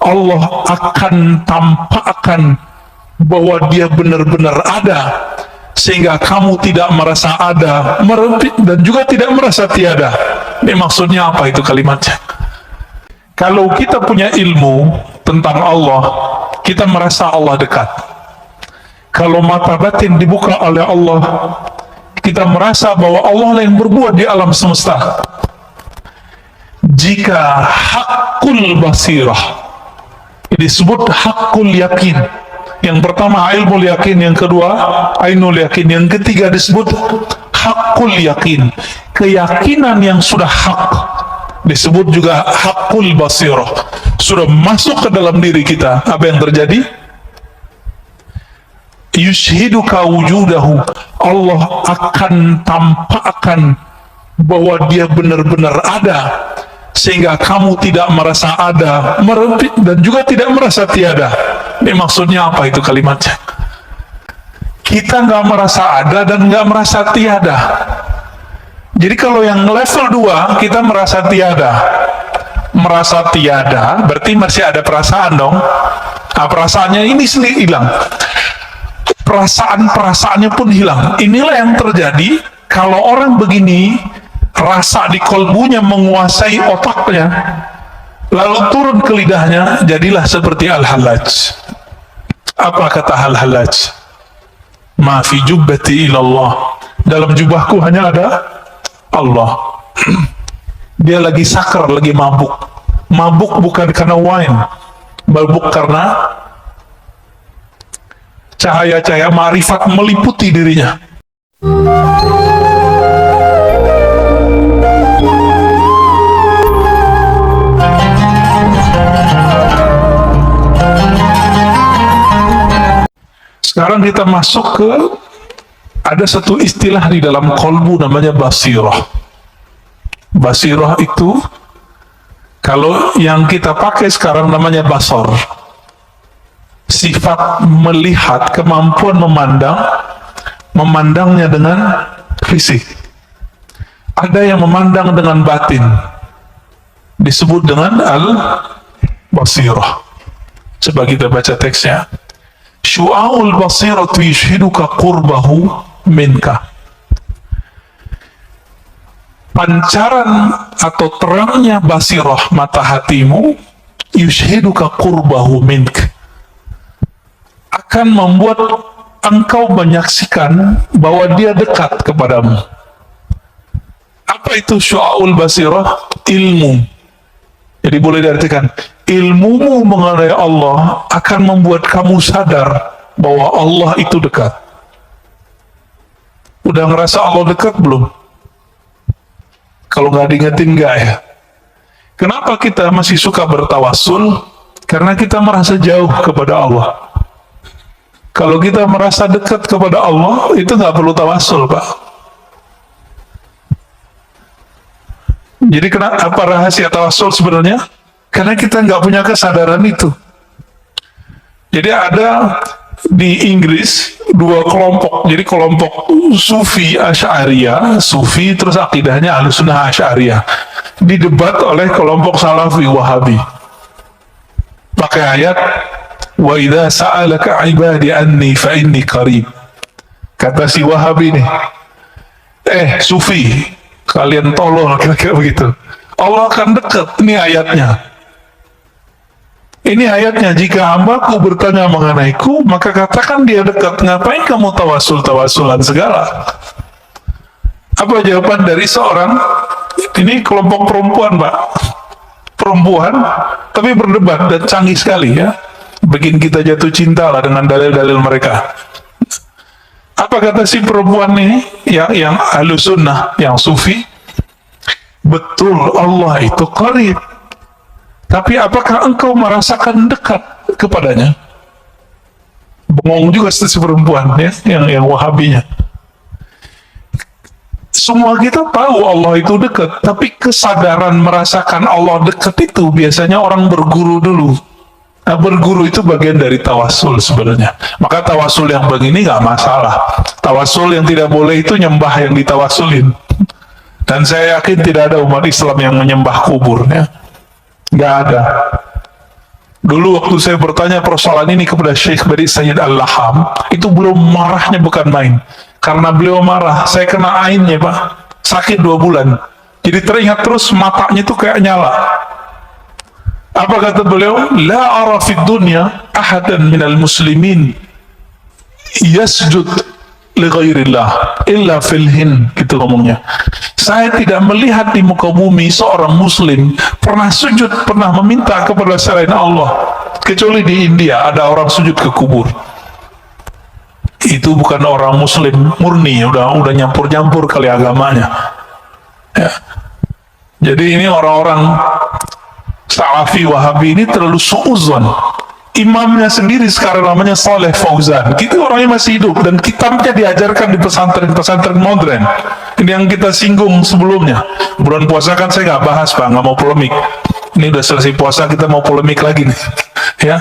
Allah akan tampakkan bahwa dia benar-benar ada, sehingga kamu tidak merasa ada dan juga tidak merasa tiada. Ini maksudnya apa itu kalimatnya? Kalau kita punya ilmu tentang Allah, kita merasa Allah dekat. Kalau mata batin dibuka oleh Allah, kita merasa bahwa Allah yang berbuat di alam semesta. Jika hakul basirah, disebut hakul yakin. Yang pertama ilmu yakin, yang kedua ainul yakin, yang ketiga disebut hakul yakin, keyakinan yang sudah hak. Disebut juga hakul basirah, sudah masuk ke dalam diri kita. Apa yang terjadi? Yushhiduka wujudahu, Allah akan tampakkan bahwa dia benar-benar ada, sehingga kamu tidak merasa ada dan juga tidak merasa tiada. Ini maksudnya apa itu kalimatnya? Kita nggak merasa ada dan nggak merasa tiada. Jadi kalau yang level 2 kita merasa tiada. Merasa tiada berarti masih ada perasaan dong. Nah, perasaannya ini sendiri hilang. Perasaannya pun hilang. Inilah yang terjadi kalau orang begini, rasa di kolbunya menguasai otaknya, lalu turun ke lidahnya, jadilah seperti Al-Hallaj. Apa kata Al-Hallaj? Ma fi jubbati ilallah, dalam jubahku hanya ada Allah. Dia lagi sakar, lagi mabuk. Mabuk bukan karena wine, mabuk karena cahaya-cahaya ma'rifat meliputi dirinya. Sekarang kita masuk ke, ada satu istilah di dalam kolbu namanya basirah. Basirah itu, kalau yang kita pakai sekarang namanya basar. Sifat melihat, kemampuan memandang, memandangnya dengan fisik. Ada yang memandang dengan batin, disebut dengan al-basirah. Coba kita baca teksnya. Syu'aul basiratu yushhiduka qurbahu minka. Pancaran atau terangnya basirah mata hatimu, yushhiduka qurbahu minka, akan membuat engkau menyaksikan bahwa dia dekat kepadamu. Apa itu syu'aul basirah? Ilmu. Jadi boleh diartikan, ilmumu mengenai Allah akan membuat kamu sadar bahwa Allah itu dekat. Udah ngerasa Allah dekat belum? Kalau nggak diingetin nggak ya? Kenapa kita masih suka bertawassul? Karena kita merasa jauh kepada Allah. Kalau kita merasa dekat kepada Allah, itu nggak perlu tawassul, Pak. Jadi apa rahasia tawassul sebenarnya? Karena kita nggak punya kesadaran itu. Jadi ada di Inggris dua kelompok. Jadi kelompok Sufi Asy'ariyah, Sufi terus akidahnya Ahlussunnah Asy'ariyah, didebat oleh kelompok Salafi Wahabi. Pakai ayat, wa idza sa'alaka 'ibadi anni fa inni qarib. Kata si Wahabi nih, Sufi, kalian tolol, kira-kira begitu. Allah akan dekat, ini ayatnya. Ini ayatnya, jika hambaku bertanya mengenaiku, maka katakan dia dekat. Ngapain kamu tawassul-tawassulan segala? Apa jawaban dari seorang, ini kelompok perempuan, Pak. Perempuan, tapi berdebat dan canggih sekali ya. Bikin kita jatuh cinta lah dengan dalil-dalil mereka. Apa kata si perempuan ini, yang Ahlussunnah, yang Sufi? Betul, Allah itu qarib. Tapi apakah engkau merasakan dekat kepadanya? Bengong juga si perempuan ya, yang Wahabinya. Semua kita tahu Allah itu dekat, tapi kesadaran merasakan Allah dekat itu biasanya orang berguru dulu. Nah, berguru itu bagian dari tawassul sebenarnya. Maka tawassul yang begini nggak masalah. Tawassul yang tidak boleh itu nyembah yang ditawassulin. Dan saya yakin tidak ada umat Islam yang menyembah kuburnya. Nggak ada. Dulu waktu saya bertanya persoalan ini kepada Syekh Bari Sayyid Al-Laham, itu belum marahnya bukan main. Karena beliau marah, saya kena ainnya Pak, sakit 2 bulan. Jadi teringat terus, matanya itu kayak nyala. Apa kata beliau? La ara fid dunya ahadan minal muslimin yasjud li ghairillah illa fil hin, gitu ngomongnya. Saya tidak melihat di muka bumi seorang muslim pernah sujud, pernah meminta kepada selain Allah, kecuali di India ada orang sujud ke kubur. Itu bukan orang muslim murni, udah nyampur-nyampur kali agamanya ya. Jadi ini orang-orang Salafi Wahabi ini terlalu suuzon. Imamnya sendiri sekarang namanya Saleh Fauzan, gitu, orangnya masih hidup dan kitabnya diajarkan di pesantren-pesantren modern. Ini yang kita singgung sebelumnya. Bulan puasa kan saya nggak bahas Pak, nggak mau polemik. Ini udah selesai puasa, kita mau polemik lagi nih ya.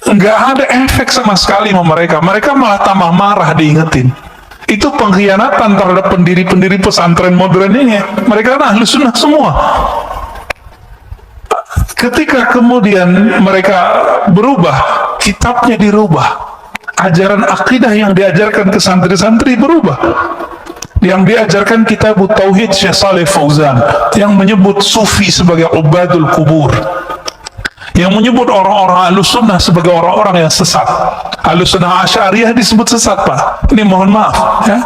Nggak ada efek sama sekali sama mereka. Mereka malah tambah marah diingetin. Itu pengkhianatan terhadap pendiri-pendiri pesantren modern ini. Mereka kan ahlu sunnah semua. Ketika kemudian mereka berubah, kitabnya dirubah, ajaran akidah yang diajarkan ke santri-santri berubah. Yang diajarkan kitab Tauhid Syekh Saleh Fauzan, yang menyebut sufi sebagai ubadul kubur, yang menyebut orang-orang Ahlus Sunnah sebagai orang-orang yang sesat. Ahlus Sunnah Asy'ariyah disebut sesat Pak. Ini mohon maaf ya.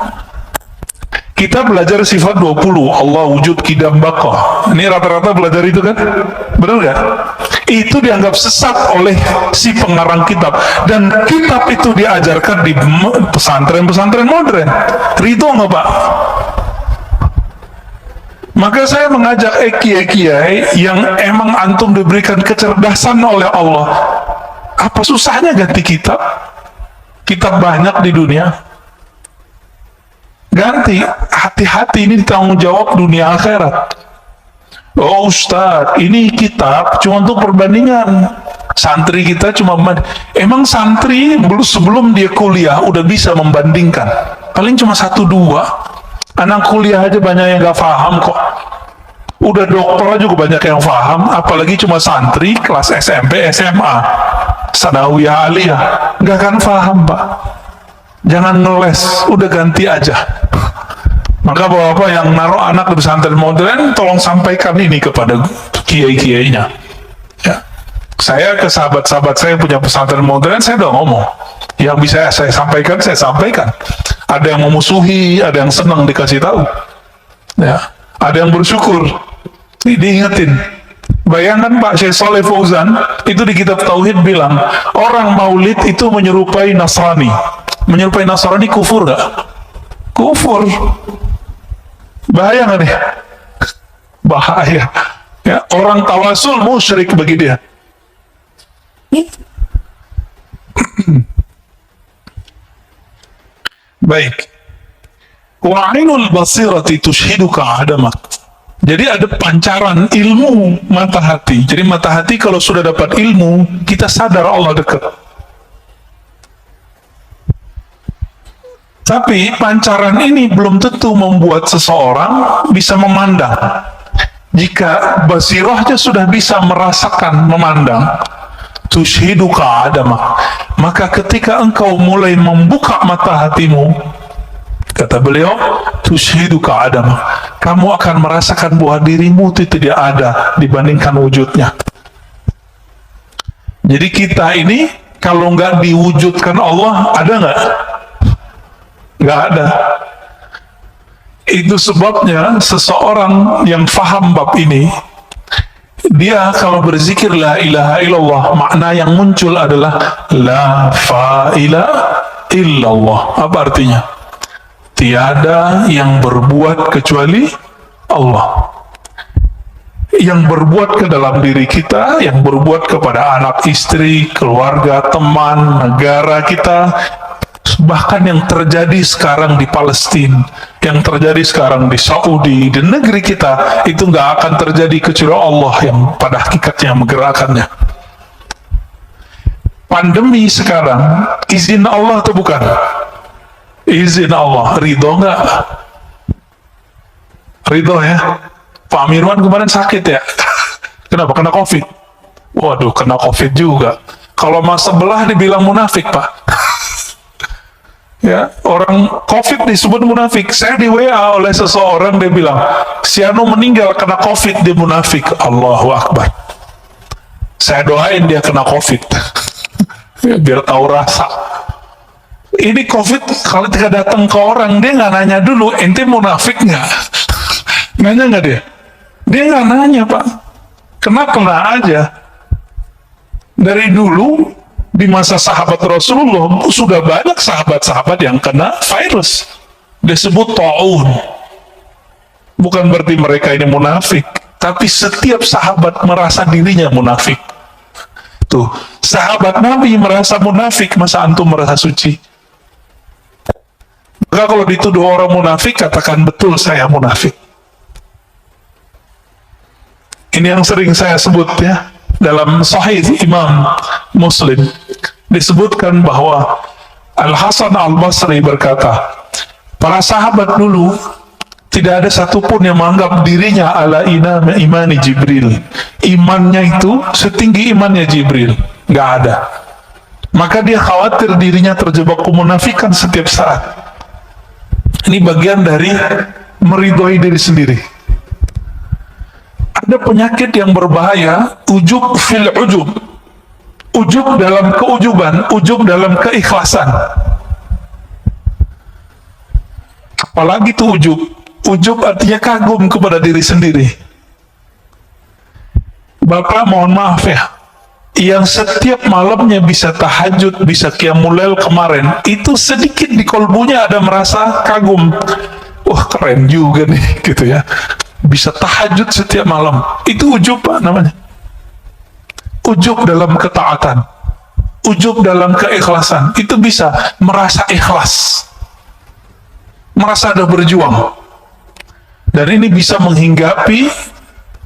Kita belajar sifat 20, Allah wujud kidam baqah. Ini rata-rata belajar itu kan? Benar nggak? Itu dianggap sesat oleh si pengarang kitab. Dan kitab itu diajarkan di pesantren-pesantren modern. Ridho nggak Pak? Maka saya mengajak kiai-kiai yang emang antum diberikan kecerdasan oleh Allah. Apa susahnya ganti kitab? Kitab banyak di dunia. Ganti, hati-hati, ini tanggung jawab dunia akhirat. Oh Ustadz, ini kitab cuma untuk perbandingan. Santri kita cuma emang santri sebelum dia kuliah udah bisa membandingkan. Paling cuma 1-2. Anak kuliah aja banyak yang gak paham kok. Udah dokter juga banyak yang paham, apalagi cuma santri kelas SMP, SMA, sanawiyah, aliyah, gak akan paham Pak. Jangan ngeles, udah ganti aja. Maka bapak-bapak yang naruh anak di pesantren modern, tolong sampaikan ini kepada kiai-kiainya ya. Saya ke sahabat-sahabat saya yang punya pesantren modern, saya udah ngomong, yang bisa saya sampaikan, saya sampaikan. Ada yang memusuhi, ada yang senang dikasih tahu ya. Ada yang bersyukur diingetin. Bayangkan Pak Syekh Saleh Fauzan itu di kitab Tauhid bilang, orang maulid itu menyerupai Nasrani. Menyerupai Nasrani kufur gak? Kufur. Bahaya gak nih? Bahaya ya. Orang tawasul musyrik bagi dia. Baik. Wa'inul basirati tushhiduka adamak. Jadi ada pancaran ilmu mata hati. Jadi mata hati kalau sudah dapat ilmu, kita sadar Allah dekat. Tapi pancaran ini belum tentu membuat seseorang bisa memandang. Jika basirahnya sudah bisa merasakan memandang, tushhiduka adamak, maka ketika engkau mulai membuka mata hatimu, kata beliau, tushhiduka adamak, kamu akan merasakan bahwa dirimu itu tidak ada dibandingkan wujudnya. Jadi kita ini kalau nggak diwujudkan Allah, ada nggak? Nggak ada. Itu sebabnya seseorang yang faham bab ini, dia kalau berzikir la ilaha illallah, makna yang muncul adalah la fa'ila illallah. Apa artinya? Tiada yang berbuat kecuali Allah. Yang berbuat ke dalam diri kita, yang berbuat kepada anak, istri, keluarga, teman, negara kita, bahkan yang terjadi sekarang di Palestina, yang terjadi sekarang di Saudi, di negeri kita, itu nggak akan terjadi kecuali Allah yang pada hakikatnya menggerakkannya. Pandemi sekarang, izin Allah atau bukan? Izin Allah. Ridho nggak? Ridho ya. Pak Mirwan kemarin sakit ya. Kenapa? Kena COVID. Waduh, kena COVID juga. Kalau mas sebelah dibilang munafik, Pak. Ya, orang COVID disebut munafik. Saya di WA oleh seseorang, dia bilang, si Anu meninggal kena COVID, dia munafik. Allahu Akbar. Saya doain dia kena COVID. Ya, biar tahu rasa. Ini COVID kalau tidak datang ke orang, dia nggak nanya dulu, ente munafik nggak? Nanya nggak dia? Dia nggak nanya, Pak. Kena aja. Dari dulu di masa sahabat Rasulullah sudah banyak sahabat-sahabat yang kena virus. Disebut ta'un. Bukan berarti mereka ini munafik, tapi setiap sahabat merasa dirinya munafik. Tuh, sahabat Nabi merasa munafik, masa antum merasa suci? Maka kalau dituduh orang munafik, katakan betul saya munafik. Ini yang sering saya sebut ya, dalam Sahih Imam Muslim disebutkan bahwa Al-Hasan Al-Basri berkata, para sahabat dulu tidak ada satupun yang menganggap dirinya ala imani Jibril. Imannya itu setinggi imannya Jibril, nggak ada. Maka dia khawatir dirinya terjebak kemunafikan setiap saat. Ini bagian dari meridhoi diri sendiri. Ada penyakit yang berbahaya, ujub fil ujub. Ujub dalam keujuban, ujub dalam keikhlasan. Apalagi itu ujub. Ujub artinya kagum kepada diri sendiri. Bapak mohon maaf ya, yang setiap malamnya bisa tahajud, bisa qiyamul lail kemarin, itu sedikit di kolbunya ada merasa kagum. Wah, keren juga nih, gitu ya. Bisa tahajud setiap malam. Itu ujub, Pak, namanya. Ujub dalam ketaatan, ujub dalam keikhlasan. Itu bisa merasa ikhlas, merasa ada berjuang. Dan ini bisa menghinggapi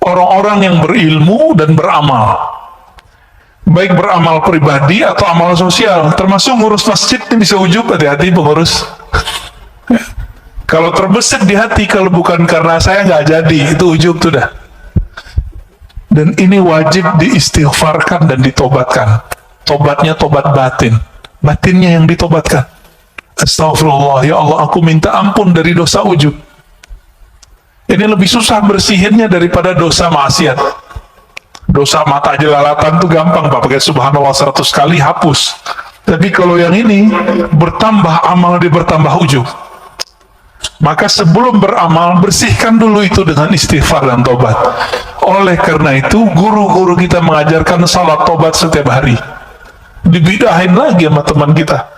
orang-orang yang berilmu dan beramal, baik beramal pribadi atau amal sosial. Termasuk ngurus masjid ini bisa ujub. Hati-hati pengurus. Kalau terbesit di hati, kalau bukan karena saya nggak jadi, itu ujub tuh dah. Dan ini wajib diistighfarkan dan ditobatkan. Tobatnya tobat batin, batinnya yang ditobatkan. Astagfirullah, ya Allah, aku minta ampun dari dosa ujub. Ini lebih susah bersihinnya daripada dosa maksiat. Dosa mata jelalatan tuh gampang, Pak, pakai subhanallah 100 kali hapus. Tapi kalau yang ini bertambah amal, dia bertambah ujub. Maka sebelum beramal, bersihkan dulu itu dengan istighfar dan tobat. Oleh karena itu, guru-guru kita mengajarkan salat tobat setiap hari. Dibidahin lagi sama teman kita.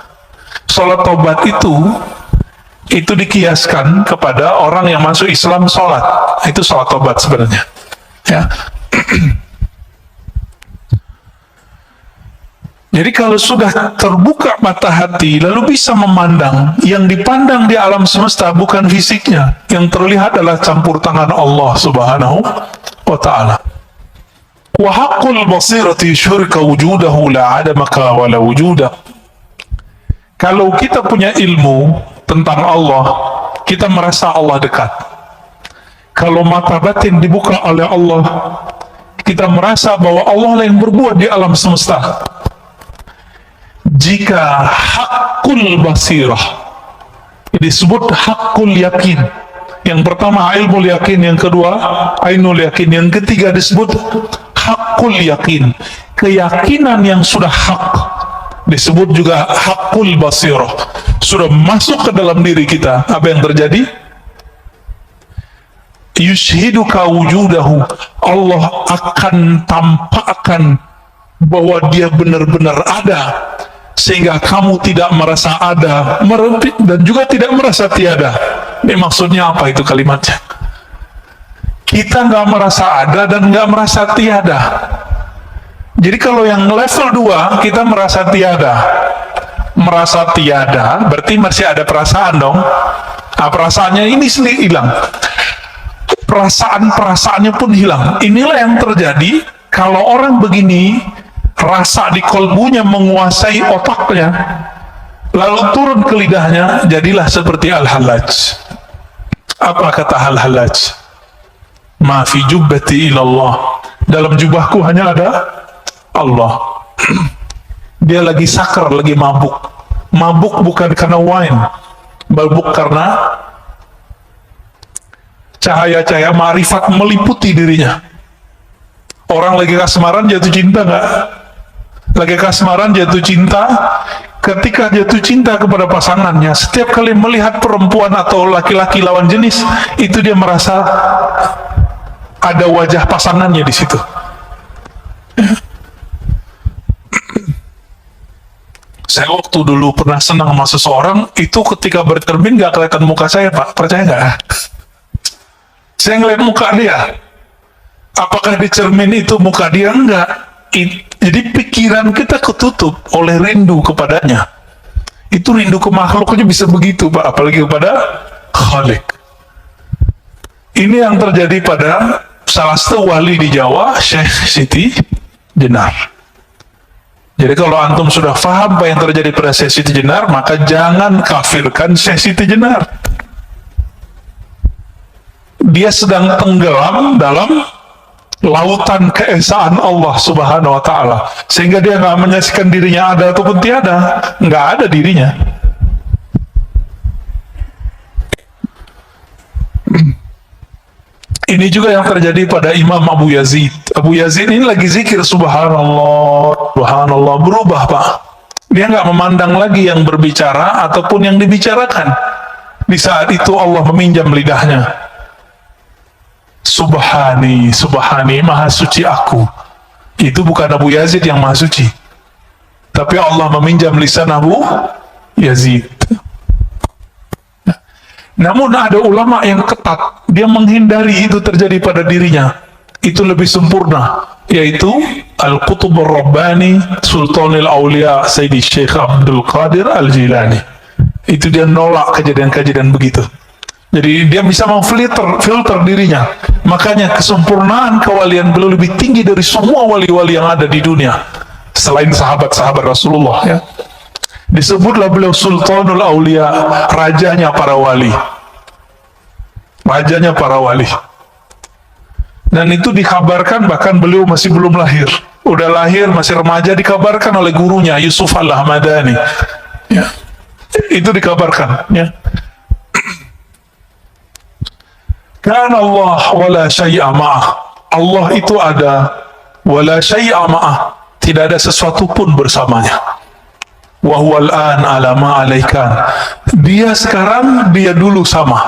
Salat tobat itu dikiaskan kepada orang yang masuk Islam salat. Itu salat tobat sebenarnya. Ya. Jadi kalau sudah terbuka mata hati, lalu bisa memandang, yang dipandang di alam semesta bukan fisiknya, yang terlihat adalah campur tangan Allah Subhanahu wa ta'ala. Wa haqqul basirati syurika wujudahu la adamaka wa la wujudah. Kalau kita punya ilmu tentang Allah, kita merasa Allah dekat. Kalau mata batin dibuka oleh Allah, kita merasa bahwa Allah yang berbuat di alam semesta. Jika hakul basirah disebut hakul yakin, yang pertama ilmu yakin, yang kedua ainul yakin, yang ketiga disebut hakul yakin, keyakinan yang sudah hak, disebut juga hakul basirah, sudah masuk ke dalam diri kita. Apa yang terjadi? Yushhiduka wujudahu, Allah akan tampakkan bahwa dia benar-benar ada, sehingga kamu tidak merasa ada dan juga tidak merasa tiada. Ini maksudnya apa itu kalimatnya? Kita nggak merasa ada dan nggak merasa tiada. Jadi kalau yang level 2, kita merasa tiada. Merasa tiada berarti masih ada perasaan dong. Nah, perasaannya ini sendiri hilang. Perasaan-perasaannya pun hilang. Inilah yang terjadi kalau orang begini, rasa di kolbunya menguasai otaknya, lalu turun ke lidahnya, jadilah seperti Al-Hallaj. Apa kata Al-Hallaj? Ma fi jubbati ilallah, dalam jubahku hanya ada Allah. Dia lagi sakar, lagi mabuk. Mabuk bukan karena wine, mabuk karena cahaya-cahaya ma'rifat meliputi dirinya. Orang lagi kasmaran jatuh cinta nggak? Lagi kasmaran jatuh cinta, ketika jatuh cinta kepada pasangannya, setiap kali melihat perempuan atau laki-laki lawan jenis, itu dia merasa ada wajah pasangannya di situ. Saya waktu dulu pernah senang sama seseorang, itu ketika bercermin gak kelihatan muka saya, Pak. Percaya nggak? Saya ngeliat muka dia. Apakah di cermin itu muka dia? Enggak. Jadi pikiran kita ketutup oleh rindu kepadanya. Itu rindu ke makhluknya bisa begitu, Pak. Apalagi kepada Khalik. Ini yang terjadi pada salah satu wali di Jawa, Syekh Siti Jenar. Jadi kalau antum sudah paham apa yang terjadi pada Syekh Siti Jenar, maka jangan kafirkan Syekh Siti Jenar. Dia sedang tenggelam dalam lautan keesaan Allah Subhanahu wa Ta'ala, sehingga dia nggak menyaksikan dirinya ada ataupun tiada, nggak ada dirinya. Ini juga yang terjadi pada Imam Abu Yazid. Abu Yazid ini lagi zikir subhanallah, subhanallah, berubah, Pak. Dia nggak memandang lagi yang berbicara ataupun yang dibicarakan. Di saat itu Allah meminjam lidahnya. Subhani, subhani, maha suci aku. Itu bukan Abu Yazid yang maha suci, tapi Allah meminjam lisan Abu Yazid. Namun ada ulama yang ketat, dia menghindari itu terjadi pada dirinya. Itu lebih sempurna, yaitu Al-Qutub Ar-Rabbani Sultanul Aulia Sayyidi Syekh Abdul Qadir Al-Jilani. Itu dia nolak kejadian-kejadian begitu. Jadi dia bisa filter dirinya. Makanya kesempurnaan kewalian beliau lebih tinggi dari semua wali-wali yang ada di dunia selain sahabat-sahabat Rasulullah, ya. Disebutlah beliau Sultanul Aulia, rajanya para wali. Rajanya para wali. Dan itu dikabarkan bahkan beliau masih belum lahir. Udah lahir, masih remaja, dikabarkan oleh gurunya Yusuf Al-Ahmadani. Ya. Itu dikabarkan, ya. Kan Allah wala syai'a ma'ah. Allah itu ada, wala syai'a ma'ah. Tidak ada sesuatu pun bersamanya. Wa huwal an ala ma alaikan. Dia sekarang, dia dulu sama.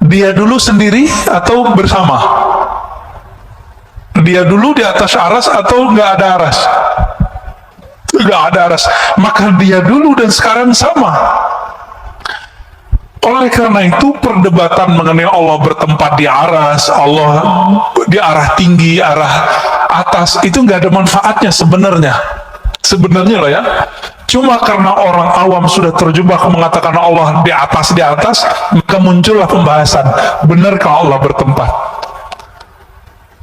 Dia dulu sendiri atau bersama? Dia dulu di atas aras atau nggak ada aras? Nggak ada aras. Maka dia dulu dan sekarang sama. Oleh karena itu perdebatan mengenai Allah bertempat di aras, Allah di arah tinggi, arah atas, itu nggak ada manfaatnya sebenarnya. Sebenarnya loh, ya. Cuma karena orang awam sudah terjebak mengatakan Allah di atas, maka muncullah pembahasan, benarkah Allah bertempat?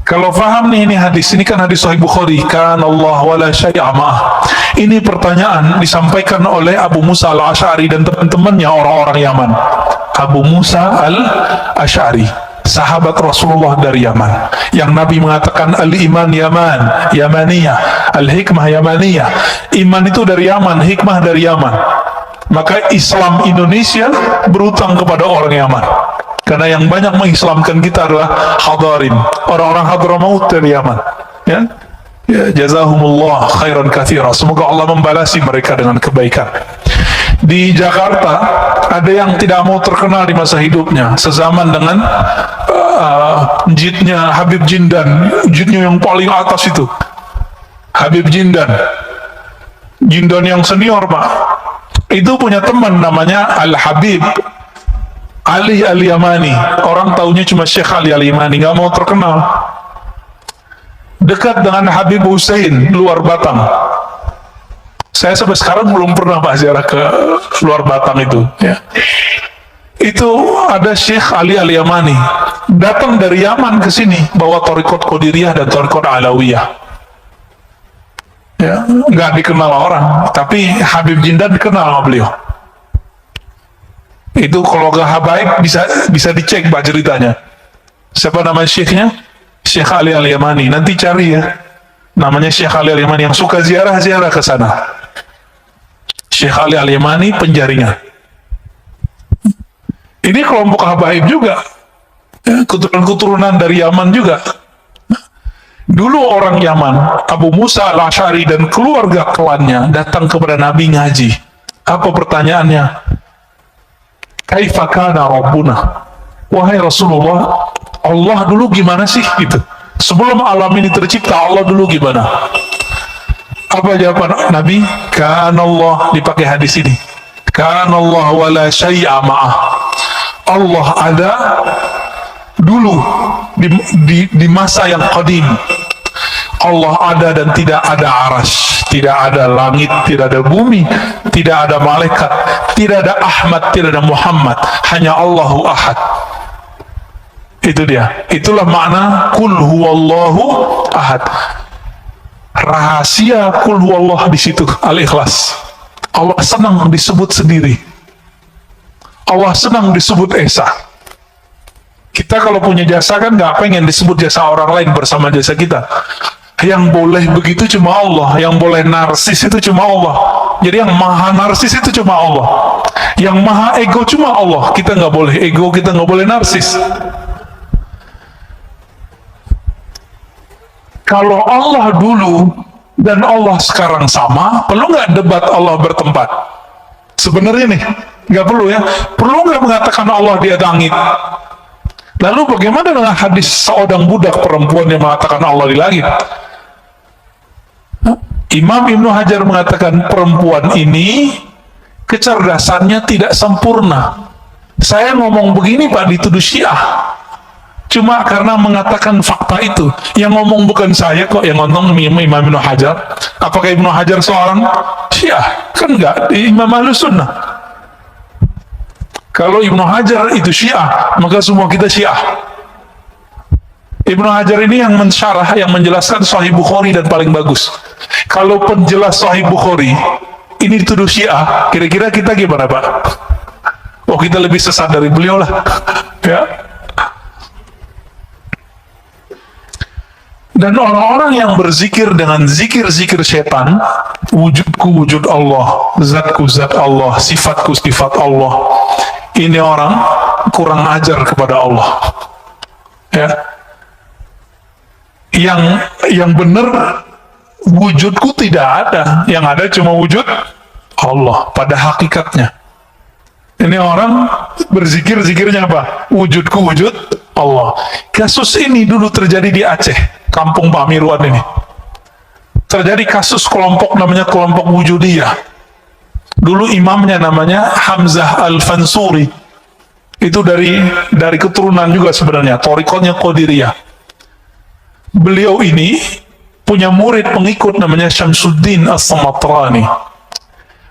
Kalau paham nih, ini hadis, ini kan hadis Sahih Bukhari, kan Allah wala syai'a ma'ah. Ini pertanyaan disampaikan oleh Abu Musa Al-Asy'ari dan teman-temannya orang-orang Yaman. Abu Musa Al-Asy'ari, sahabat Rasulullah dari Yaman, yang Nabi mengatakan al-iman Yaman, Yamaniyah, al-hikmah Yamaniyah. Iman itu dari Yaman, hikmah dari Yaman. Maka Islam Indonesia berutang kepada orang Yaman, karena yang banyak mengislamkan kita adalah hadarin, orang-orang Hadramaut dari Yaman. Ya, ya, jazahumullah khairan katsira. Semoga Allah membalasi mereka dengan kebaikan. Di Jakarta ada yang tidak mau terkenal di masa hidupnya, sezaman dengan jidnya Habib Jindan, jidnya yang paling atas itu, Habib Jindan, Jindan yang senior, Pak. Itu punya teman namanya Al-Habib Ali Al-Yamani. Orang taunya cuma Syekh Ali Al-Yamani, nggak mau terkenal. Dekat dengan Habib Hussein, luar Batang. Saya sampai sekarang belum pernah, Pak, ziarah ke luar Batang itu, ya. Itu ada Syekh Ali Al-Yamani datang dari Yaman ke sini bawa Thariqat Qadiriyah dan Thariqat Alawiyah. Ya, nggak dikenal orang, tapi Habib Jindan dikenal sama beliau. Itu kalau gak habaib bisa dicek, Pak, ceritanya. Siapa nama syekhnya? Syekh Ali Al-Yamani. Nanti cari, ya. namanya Syekh Ali Al-Yamani, yang suka ziarah-ziarah ke sana. Syekh Ali Al-Yamani penjaringan. Ini kelompok habaib juga, ya, keturunan dari Yaman juga. Dulu orang Yaman, Abu Musa Al-Asy'ari dan keluarga klannya datang kepada Nabi ngaji. Apa pertanyaannya? Kaifa kana Rabbuna? Wahai Rasulullah, Allah dulu gimana sih? Gitu. Sebelum alam ini tercipta, Allah dulu gimana? Apa jawaban Nabi? Kana Allah, dipakai hadis ini. Kana Allah wa la syai'a ma'ah. Allah ada dulu di masa yang qadim. Allah ada dan tidak ada arsy, tidak ada langit, tidak ada bumi, tidak ada malaikat, tidak ada Ahmad, tidak ada Muhammad, hanya Allahu Ahad. Itu dia. Itulah makna Qul huwallahu ahad. Rahasia Qul huwallah di situ, Al-Ikhlas. Allah senang disebut sendiri. Allah senang disebut Esa. Kita kalau punya jasa kan nggak pengen disebut jasa orang lain bersama jasa kita. Yang boleh begitu cuma Allah, yang boleh narsis itu cuma Allah. Jadi yang maha narsis itu cuma Allah. Yang maha ego cuma Allah. Kita nggak boleh ego, kita nggak boleh narsis. Kalau Allah dulu dan Allah sekarang sama, perlu nggak debat Allah bertempat? Sebenarnya nih, nggak perlu ya. Perlu nggak mengatakan Allah di langit? Lalu bagaimana dengan hadis seorang budak perempuan yang mengatakan Allah di langit? Imam Ibnu Hajar mengatakan perempuan ini kecerdasannya tidak sempurna. Saya ngomong begini Pak dituduh Syiah. Cuma karena mengatakan fakta itu. Yang ngomong bukan saya kok, yang ngomong Imam Ibnu Hajar. Apakah Ibnu Hajar seorang Syiah? Kan enggak, Imam Ahlus Sunnah. Kalau Ibnu Hajar itu Syiah, maka semua kita Syiah. Ibnu Hajar ini yang mensyarah, yang menjelaskan Sahih Bukhari dan paling bagus. Kalau penjelas Sahih Bukhari ini dituduh Syiah, kira-kira kita gimana Pak? Oh, kita lebih sesat dari beliau lah. Ya. Dan orang-orang yang berzikir dengan zikir-zikir setan, wujudku wujud Allah, zatku zat Allah, sifatku sifat Allah, ini orang kurang ajar kepada Allah. Ya. Yang benar wujudku tidak ada, yang ada cuma wujud Allah pada hakikatnya. Ini orang berzikir, zikirnya apa? Wujudku wujud Allah. Kasus ini dulu terjadi di Aceh, kampung Pak Mirwan ini. Terjadi kasus kelompok namanya kelompok Wujudiyah. Dulu imamnya namanya Hamzah Al-Fansuri. Itu dari keturunan juga sebenarnya, thariqatnya Qadiriyah. Beliau ini punya murid pengikut namanya Syamsuddin As-Samatrani.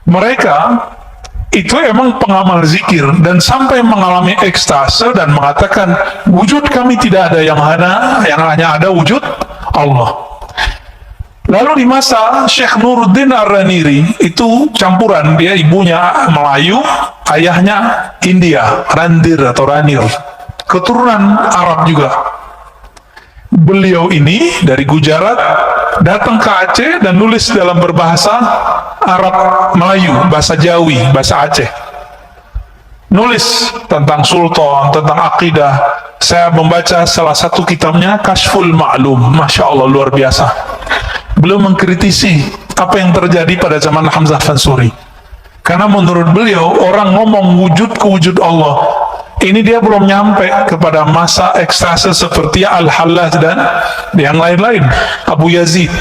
Mereka itu emang pengamal zikir dan sampai mengalami ekstase dan mengatakan wujud kami tidak ada, yang hanya ada wujud Allah. Lalu di masa Syekh Nuruddin Ar-Raniri, itu campuran, dia ibunya Melayu, ayahnya India, Randir atau Ranir, keturunan Arab juga. Beliau ini dari Gujarat datang ke Aceh dan nulis dalam berbahasa Arab Melayu, bahasa Jawi, bahasa Aceh. Nulis tentang sultan, tentang akidah. Saya membaca salah satu kitabnya, Kashful Ma'lum. Masya Allah, luar biasa. Beliau mengkritisi apa yang terjadi pada zaman Hamzah Fansuri. Karena menurut beliau, orang ngomong wujudku wujud Allah, ini dia belum nyampe kepada masa ekstase seperti Al-Hallaj dan yang lain-lain, Abu Yazid.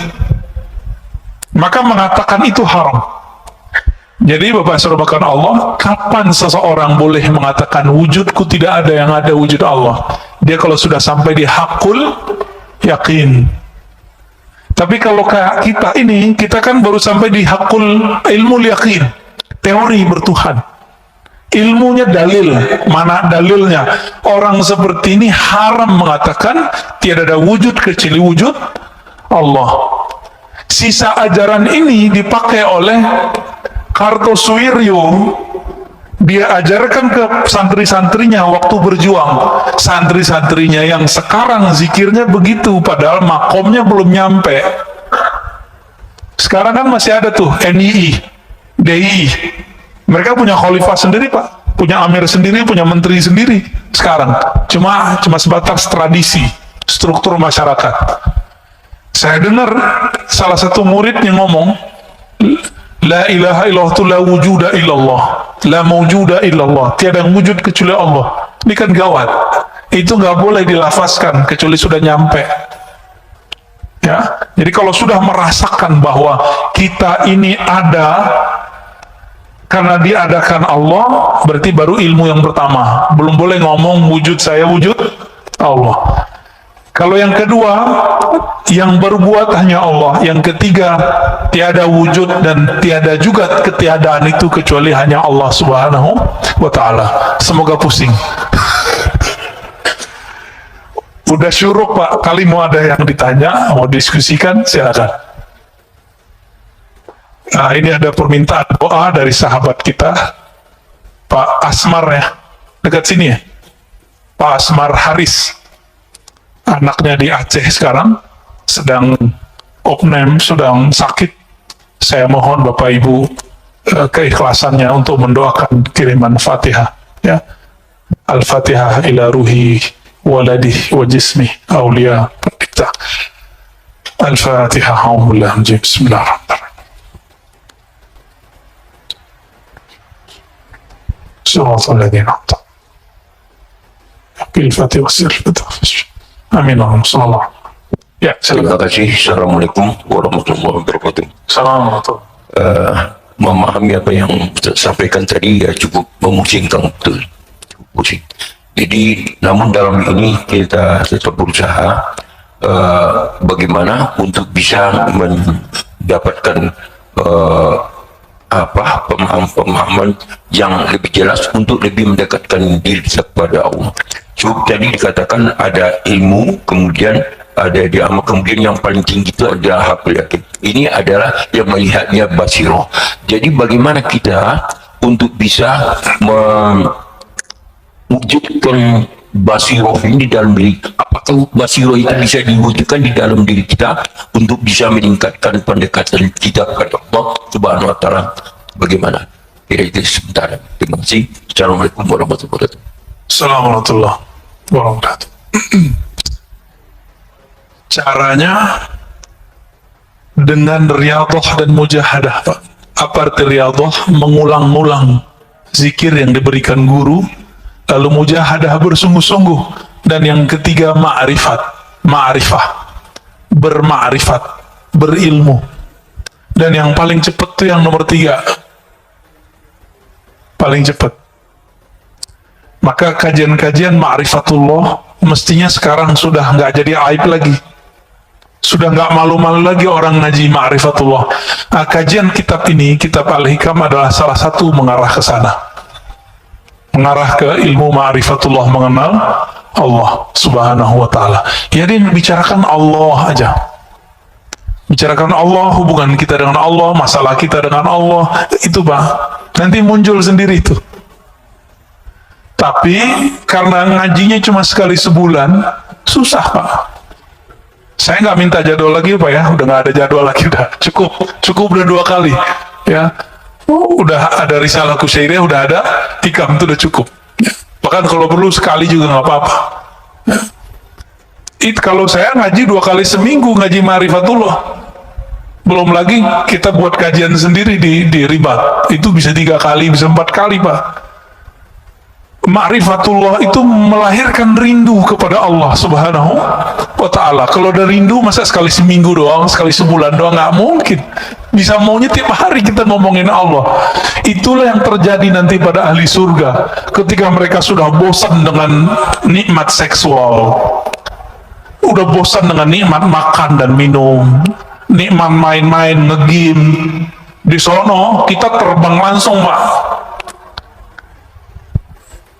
Maka mengatakan itu haram. Jadi Bapak Saudara Allah, kapan seseorang boleh mengatakan wujudku tidak ada, yang ada wujud Allah? Dia kalau sudah sampai di hakul yakin. Tapi kalau kayak kita ini, kita kan baru sampai di hakul ilmu yakin, teori bertuhan. Ilmunya dalil, mana dalilnya? Orang seperti ini haram mengatakan tiada ada wujud kecuali wujud Allah. Sisa ajaran ini dipakai oleh Kartosuwiryo. Dia ajarkan ke santri-santrinya waktu berjuang. Santri-santrinya yang sekarang zikirnya begitu, padahal makomnya belum nyampe. Sekarang kan masih ada tuh NII, DII. Mereka punya khalifah sendiri Pak, punya amir sendiri, punya menteri sendiri. Sekarang cuma sebatas tradisi, struktur masyarakat. Saya dengar salah satu murid yang ngomong, La ilaha illallah la wujuda illallah, la mawjuda illallah, tiada yang wujud kecuali Allah. Ini kan gawat. Itu nggak boleh dilafazkan kecuali sudah nyampe. Ya, jadi kalau sudah merasakan bahwa kita ini ada karena diadakan Allah, berarti baru ilmu yang pertama. Belum boleh ngomong wujud saya, wujud Allah. Kalau yang kedua, yang berbuat hanya Allah. Yang ketiga, tiada wujud dan tiada juga ketiadaan itu kecuali hanya Allah Subhanahu wa Ta'ala. Semoga pusing. Udah syuruk Pak, kali mau ada yang ditanya, mau diskusikan, silakan. Nah, ini ada permintaan doa dari sahabat kita, Pak Asmar ya, dekat sini ya, Pak Asmar Haris. Anaknya di Aceh sekarang, sedang opname, sedang sakit. Saya mohon Bapak Ibu keikhlasannya untuk mendoakan kiriman Fatihah. Ya, Al-Fatihah ila ruhi waladih wa jismih awliya kita. Al-Fatihah. Bismillahirrahmanirrahim. Suratul ladzina an'amta bil Fatihah wasir. Amin. Sallallahu. Ya, terima kasih. Assalamualaikum warahmatullahi wabarakatuh. Assalamualaikum. Memahami apa yang sampaikan tadi ya cukup memusingkan, betul, cukup pusing. Jadi namun dalam ini kita tetap berusaha bagaimana untuk bisa mendapatkan pemahaman yang lebih jelas untuk lebih mendekatkan diri kepada Allah. Cukup tadi dikatakan ada ilmu, kemudian ada diamal, kemudian yang paling tinggi itu adalah hakul yakin. Ini adalah yang melihatnya basiroh. Jadi bagaimana kita untuk bisa mewujudkan basiroh ini di dalam diri? Apakah basiroh itu bisa diwujudkan di dalam diri kita untuk bisa meningkatkan pendekatan kita kepada Allah Subhanahu wa Ta'ala? Bagaimana? Kira itu sebentar. Terima kasih. Assalamualaikum warahmatullahi wabarakatuh. Assalamualaikum warahmatullahi wabarakatuh. Caranya dengan riyadhah dan mujahadah, Pak. Apa arti riyadhah? Mengulang-ulang zikir yang diberikan guru, lalu mujahadah bersungguh-sungguh, dan yang ketiga ma'rifah, berma'rifat, berilmu, dan yang paling cepat itu yang nomor 3, paling cepat. Maka kajian-kajian ma'rifatullah mestinya sekarang sudah nggak jadi aib lagi, sudah nggak malu-malu lagi orang ngaji ma'rifatullah. Nah, kajian kitab ini, kitab Al-Hikam, adalah salah satu mengarah ke sana, mengarah ke ilmu ma'rifatullah, mengenal Allah Subhanahu wa Ta'ala. Jadi bicarakan Allah aja, bicarakan Allah, hubungan kita dengan Allah, masalah kita dengan Allah, itu Pak, nanti muncul sendiri itu. Tapi karena ngajinya cuma sekali sebulan, susah Pak. Saya nggak minta jadwal lagi Pak ya, udah nggak ada jadwal lagi, udah cukup udah 2 kali ya. Udah ada risalah kusyairiyah, udah ada tikam, itu udah cukup ya. Bahkan kalau perlu sekali juga nggak apa-apa ya. Kalau saya ngaji 2 kali seminggu, ngaji ma'rifatullah, belum lagi kita buat kajian sendiri di Ribat, itu bisa 3 kali, bisa 4 kali Pak. Ma'rifatullah itu melahirkan rindu kepada Allah Subhanahu wa Ta'ala. Kalau ada rindu, masa sekali seminggu doang, sekali sebulan doang? Nggak mungkin. Bisa maunya tiap hari kita ngomongin Allah. Itulah yang terjadi nanti pada ahli surga ketika mereka sudah bosan dengan nikmat seksual, udah bosan dengan nikmat makan dan minum, nikmat main-main, nge-game. Di sono kita terbang langsung Pak.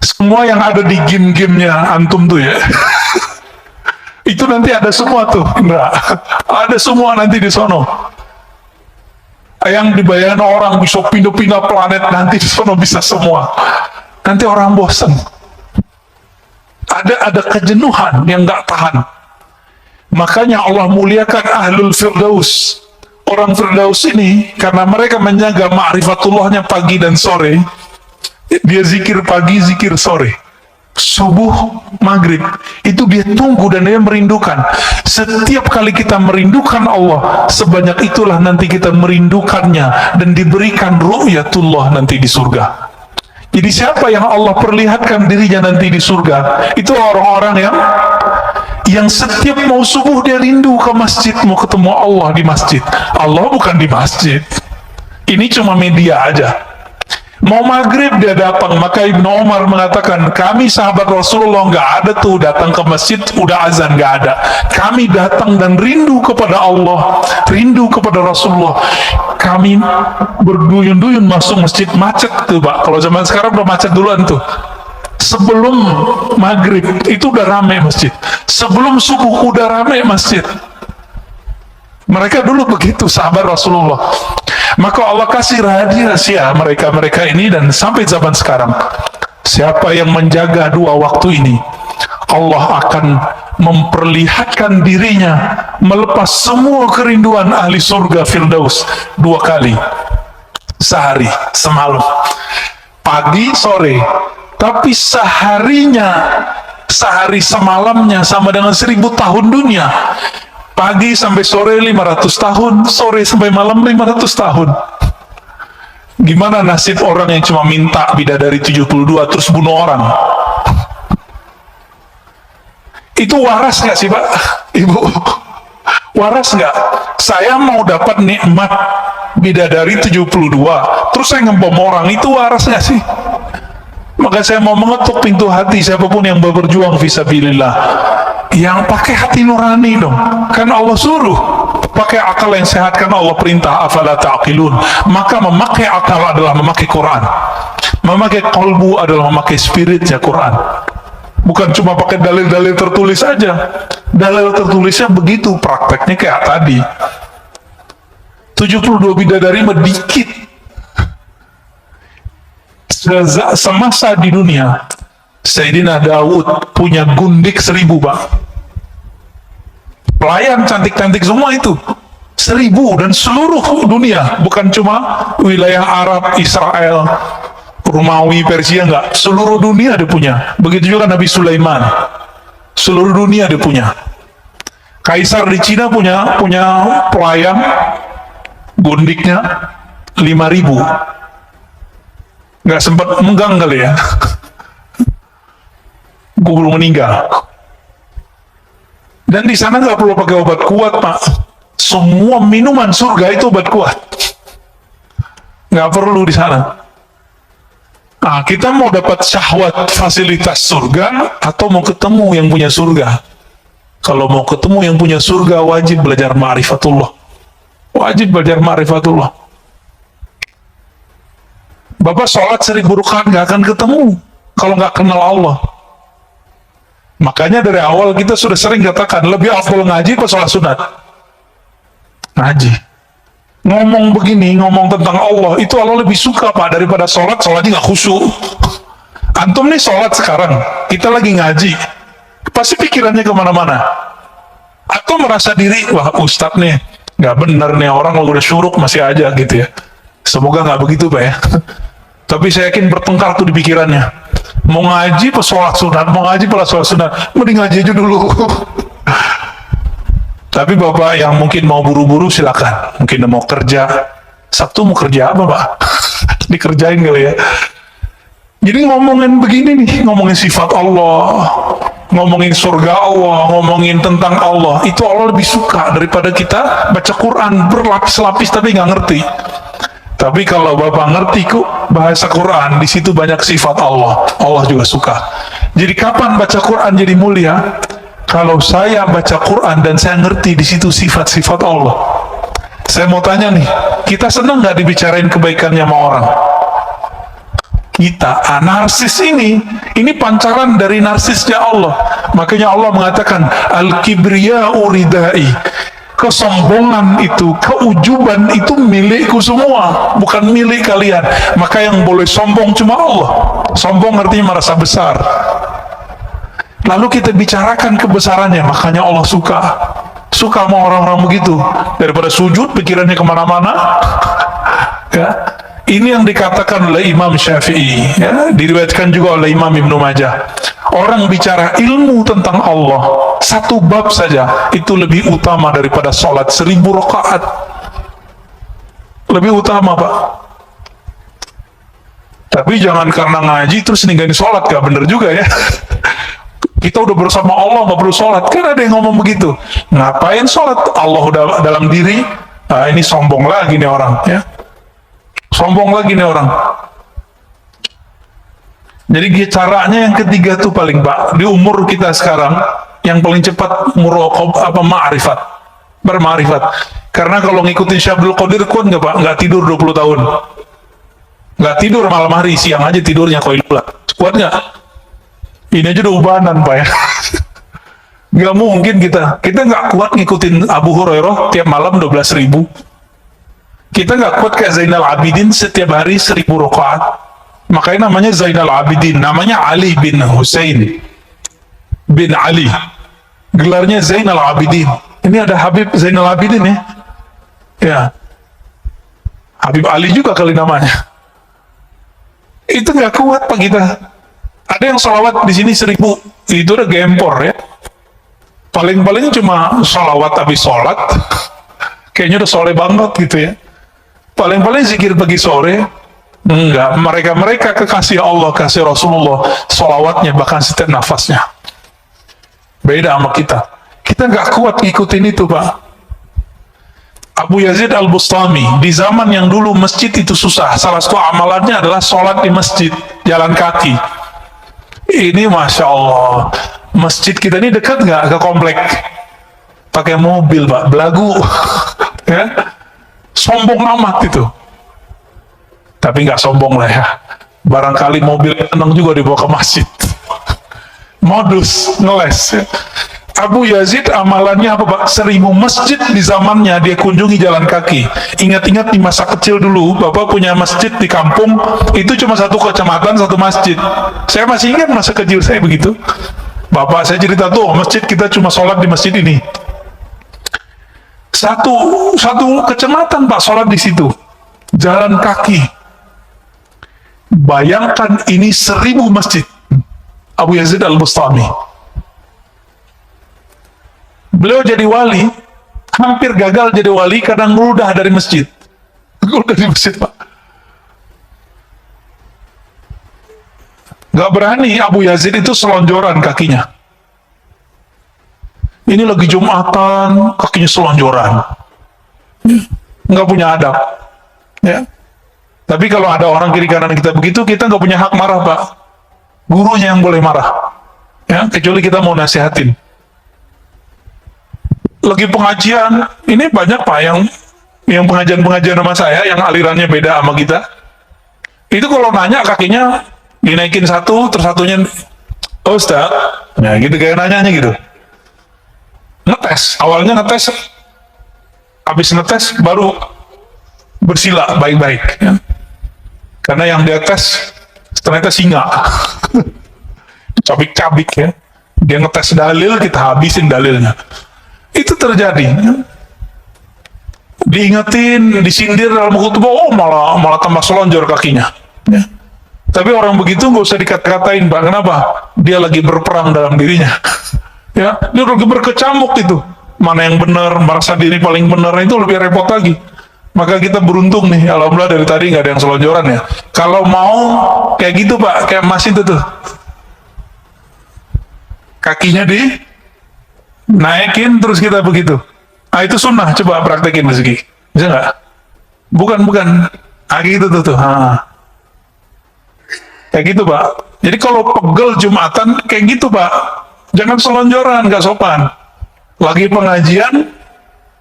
Semua yang ada di game-gamenya antum tuh ya, itu nanti ada semua tuh, Indra. Ada semua nanti di sono. Yang dibayangkan orang bisa pindah-pindah planet, nanti di sono bisa semua. Nanti orang bosan. Ada kejenuhan yang nggak tahan. Makanya Allah muliakan ahlul firdaus, orang Firdaus ini, karena mereka menjaga ma'rifatullahnya pagi dan sore, dia zikir pagi, zikir sore, subuh, maghrib, itu dia tunggu dan dia merindukan. Setiap kali kita merindukan Allah, sebanyak itulah nanti kita merindukannya dan diberikan ru'yatullah nanti di surga. Jadi siapa yang Allah perlihatkan dirinya nanti di surga, itu orang-orang yang setiap mau subuh dia rindu ke masjid, mau ketemu Allah di masjid. Allah bukan di masjid, ini cuma media aja. Mau maghrib dia datang. Maka Ibnu Umar mengatakan, kami sahabat Rasulullah nggak ada tuh datang ke masjid udah azan, nggak ada. Kami datang dan rindu kepada Allah, rindu kepada Rasulullah. Kami berduyun-duyun masuk masjid, macet tuh Pak. Kalau zaman sekarang udah macet duluan tuh. Sebelum maghrib itu udah rame masjid, sebelum subuh udah rame masjid. Mereka dulu begitu sahabat Rasulullah. Maka Allah kasih rahasia mereka ini, dan sampai zaman sekarang siapa yang menjaga dua waktu ini, Allah akan memperlihatkan dirinya melepas semua kerinduan ahli surga Firdaus 2 kali sehari, semalam, pagi sore. Tapi seharinya, sehari semalamnya sama dengan 1000 tahun dunia. Pagi sampai sore 500 tahun, sore sampai malam 500 tahun. Gimana nasib orang yang cuma minta bidadari 72 terus bunuh orang? Itu waras nggak sih Pak, Ibu? Waras nggak? Saya mau dapat nikmat bidadari 72 terus saya ngebom orang, itu waras nggak sih? Maka saya mau mengetuk pintu hati siapapun yang berjuang fisabilillah, yang pakai hati nurani dong, kan Allah suruh pakai akal yang sehat, kan Allah perintah afala ta'qilun. Maka memakai akal adalah memakai Quran, memakai qalbu adalah memakai spiritnya Quran, bukan cuma pakai dalil-dalil tertulis aja. Dalil tertulisnya begitu, prakteknya kayak tadi 72 bidadari medikit. Semasa di dunia Sayyidina Daud punya gundik 1000 Pak, pelayan cantik-cantik semua itu 1000, dan seluruh dunia, bukan cuma wilayah Arab, Israel, Romawi, Persia, enggak, seluruh dunia dia punya. Begitu juga Nabi Sulaiman, seluruh dunia dia punya. Kaisar di Cina punya pelayan gundiknya 5000, nggak sempat menggang kali ya. Gue belum meninggal. Dan di sana nggak perlu pakai obat kuat Pak, semua minuman surga itu obat kuat, nggak perlu di sana. Nah, kita mau dapat syahwat fasilitas surga atau mau ketemu yang punya surga? Kalau mau ketemu yang punya surga, wajib belajar ma'rifatullah, wajib belajar ma'rifatullah. Bapak sholat 1000 rakaat nggak akan ketemu kalau nggak kenal Allah. Makanya dari awal kita sudah sering katakan, lebih afdal ngaji atau sholat sunat? Ngaji. Ngomong begini, ngomong tentang Allah, itu Allah lebih suka Pak daripada sholatnya nggak khusyuk. Antum nih sholat sekarang, kita lagi ngaji, pasti pikirannya kemana-mana. Atau merasa diri, wah ustadz nih nggak benar nih, orang kalau udah syuruk masih aja gitu ya. Semoga nggak begitu Pak ya. Tapi saya yakin bertengkar tuh di pikirannya. Mau ngaji pas sholat sunat, mau ngaji pas sholat sunat, mending ngaji aja dulu. Tapi Bapak yang mungkin mau buru-buru silakan. Mungkin mau kerja, Sabtu mau kerja apa Pak? Dikerjain kali ya. Jadi ngomongin begini nih, ngomongin sifat Allah, ngomongin surga Allah, ngomongin tentang Allah, itu Allah lebih suka daripada kita baca Quran berlapis-lapis tapi nggak ngerti. Tapi kalau Bapak ngerti kok bahasa Quran, di situ banyak sifat Allah, Allah juga suka. Jadi kapan baca Quran jadi mulia? Kalau saya baca Quran dan saya ngerti di situ sifat-sifat Allah. Saya mau tanya nih, kita senang nggak dibicarain kebaikannya sama orang? Kita, narsis ini pancaran dari narsisnya Allah. Makanya Allah mengatakan, al-kibriya'u ridai. Kesombongan itu, keujuban itu milikku semua, bukan milik kalian. Maka yang boleh sombong cuma Allah. Sombong artinya merasa besar. Lalu kita bicarakan kebesarannya, makanya Allah suka. suka sama orang-orang begitu, daripada sujud pikirannya kemana-mana. Ya, ini yang dikatakan oleh Imam Syafi'i, ya, diriwayatkan juga oleh Imam Ibnu Majah. Orang bicara ilmu tentang Allah, satu bab saja itu lebih utama daripada sholat 1000 rakaat. Lebih utama, Pak. Tapi jangan karena ngaji terus ninggalin sholat, gak bener juga ya. Kita udah bersama Allah, gak perlu sholat. Kan ada yang ngomong begitu. Ngapain sholat? Allah udah dalam diri. Nah, ini sombong lagi nih orang, ya. Sombong lagi nih orang. Jadi caranya yang ketiga tuh paling, Pak, di umur kita sekarang, yang paling cepat ma'rifat, berma'rifat. Karena kalau ngikutin Syabdul Qadir, kuat nggak, Pak? Nggak tidur 20 tahun. Nggak tidur malam hari, siang aja tidurnya koilah. Kuat nggak? Ini aja udah ubanan, Pak, ya. Nggak mungkin kita nggak kuat ngikutin Abu Hurairah tiap malam 12.000. Kita nggak kuat kayak Zainal Abidin setiap hari 1000 rakaat. Makanya namanya Zainal Abidin, namanya Ali bin Husain bin Ali. Gelarnya Zainal Abidin. Ini ada Habib Zainal Abidin ya. Ya. Habib Ali juga kali namanya. Itu nggak kuat, Pak, kita. Ada yang sholawat di sini 1000, itu udah gempor ya. Paling-paling cuma sholawat habis sholat, kayaknya udah soleh banget gitu ya. Paling-paling zikir pagi sore, enggak. Mereka kekasih Allah, kasih Rasulullah, sholawatnya bahkan setiap nafasnya. Beda sama kita. Kita nggak kuat ngikutin itu, Pak. Abu Yazid Al-Bustami, di zaman yang dulu masjid itu susah, salah satu amalannya adalah sholat di masjid, jalan kaki. Ini Masya Allah, masjid kita ini dekat nggak ke komplek? Pakai mobil, Pak, belagu. Ya, sombong amat itu. Tapi nggak sombong lah ya. Barangkali mobil tenang juga dibawa ke masjid. Modus ngeles. Ya. Abu Yazid amalannya apa, Pak? 1000 masjid di zamannya dia kunjungi jalan kaki. Ingat-ingat di masa kecil dulu, Bapak punya masjid di kampung, itu cuma satu kecamatan, satu masjid. Saya masih ingat masa kecil saya begitu. Bapak saya cerita tuh, masjid kita cuma sholat di masjid ini. Satu kecamatan, Pak, sholat di situ. Jalan kaki. Bayangkan ini 1000 masjid. Abu Yazid Al-Bustami. Beliau jadi wali, hampir gagal jadi wali karena ngeludah dari masjid. Ngeludah di masjid, Pak. Gak berani Abu Yazid itu selonjoran kakinya. Ini lagi Jumatan, kakinya selonjoran. Nggak punya adab. Ya. Tapi kalau ada orang kiri kanan kita begitu, kita nggak punya hak marah, Pak. Gurunya yang boleh marah. Ya, kecuali kita mau nasihatin. Lagi pengajian, ini banyak, Pak, yang pengajian sama saya, yang alirannya beda sama kita. Itu kalau nanya kakinya dinaikin satu, terus satunya, oh Ustaz, nah gitu kayak nanyanya gitu. Ngetes, awalnya ngetes, habis ngetes baru bersila baik-baik. Ya. Karena yang dia tes ternyata singa, cabik-cabik ya. Dia ngetes dalil, kita habisin dalilnya. Itu terjadi. Diingetin, disindir dalam khutbah, oh malah tambah selonjor kakinya. Ya. Tapi orang begitu nggak usah dikata-katain, Pak. Kenapa? Dia lagi berperang dalam dirinya. Ya, dia lagi berkecamuk itu. Mana yang benar, merasa diri paling benar, itu lebih repot lagi. Maka kita beruntung nih, alhamdulillah dari tadi nggak ada yang selonjoran ya. Kalau mau kayak gitu, Pak, kayak Mas itu tuh. Kakinya naikin terus kita begitu. Ah, itu sunnah, coba praktekin Mas Ki. Bisa nggak? Bukan. Ah, gitu tuh. Kayak gitu, Pak. Jadi kalau pegel Jumatan kayak gitu, Pak. Jangan selonjoran, nggak sopan. Lagi pengajian,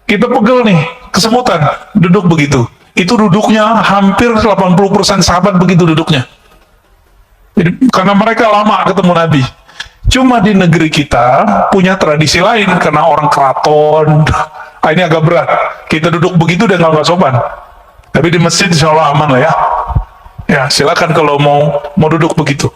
kita pegel nih, kesemutan, duduk begitu. Itu duduknya hampir 80% sahabat begitu duduknya. Jadi, karena mereka lama ketemu Nabi. Cuma di negeri kita punya tradisi lain karena orang keraton. Ini agak berat. Kita duduk begitu dan nggak sopan. Tapi di masjid insya Allah aman lah ya. Ya silakan kalau mau duduk begitu.